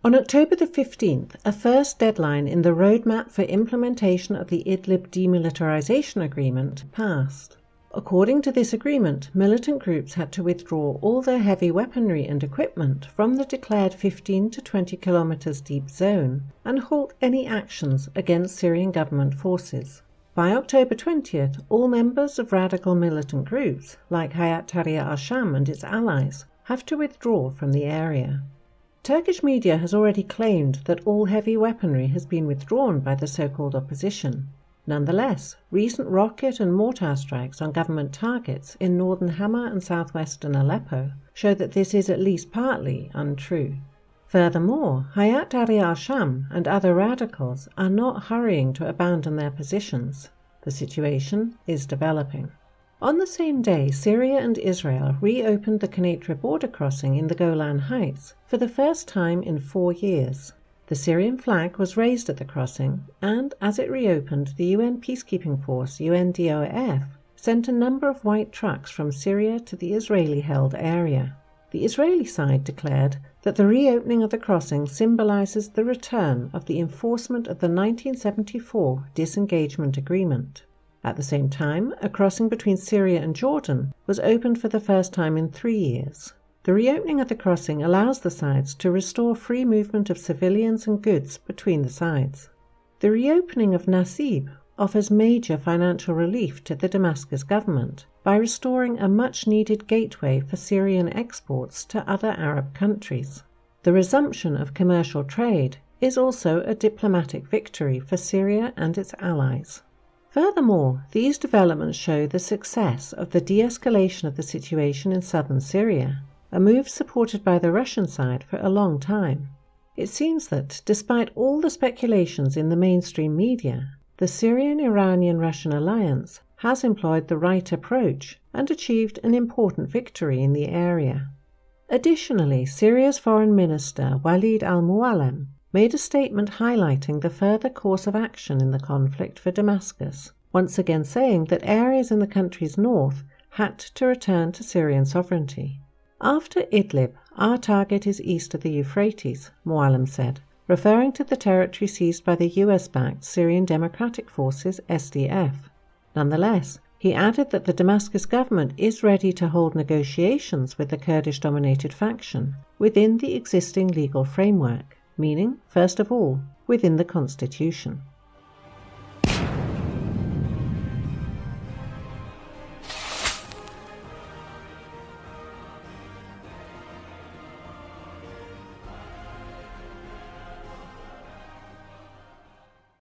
On October the 15th, a first deadline in the roadmap for implementation of the Idlib demilitarization agreement passed. According to this agreement, militant groups had to withdraw all their heavy weaponry and equipment from the declared 15 to 20 kilometers deep zone and halt any actions against Syrian government forces. By October 20th, all members of radical militant groups, like Hayat Tahrir al-Sham and its allies, have to withdraw from the area. Turkish media has already claimed that all heavy weaponry has been withdrawn by the so-called opposition. Nonetheless, recent rocket and mortar strikes on government targets in northern Hama and southwestern Aleppo show that this is at least partly untrue. Furthermore, Hayat Tahrir al-Sham and other radicals are not hurrying to abandon their positions. The situation is developing. On the same day, Syria and Israel reopened the Quneitra border crossing in the Golan Heights for the first time in 4 years. The Syrian flag was raised at the crossing, and as it reopened, the UN peacekeeping force, UNDOF, sent a number of white trucks from Syria to the Israeli-held area. The Israeli side declared that the reopening of the crossing symbolizes the return of the enforcement of the 1974 disengagement agreement. At the same time, a crossing between Syria and Jordan was opened for the first time in 3 years. The reopening of the crossing allows the sides to restore free movement of civilians and goods between the sides. The reopening of Nasib offers major financial relief to the Damascus government by restoring a much-needed gateway for Syrian exports to other Arab countries. The resumption of commercial trade is also a diplomatic victory for Syria and its allies. Furthermore, these developments show the success of the de-escalation of the situation in southern Syria, a move supported by the Russian side for a long time. It seems that, despite all the speculations in the mainstream media, the Syrian-Iranian-Russian alliance has employed the right approach and achieved an important victory in the area. Additionally, Syria's Foreign Minister Walid al-Muallem made a statement highlighting the further course of action in the conflict for Damascus, once again saying that areas in the country's north had to return to Syrian sovereignty. After Idlib, our target is east of the Euphrates, Muallem said, referring to the territory seized by the US-backed Syrian Democratic Forces SDF. Nonetheless, he added that the Damascus government is ready to hold negotiations with the Kurdish-dominated faction within the existing legal framework, meaning, first of all, within the constitution.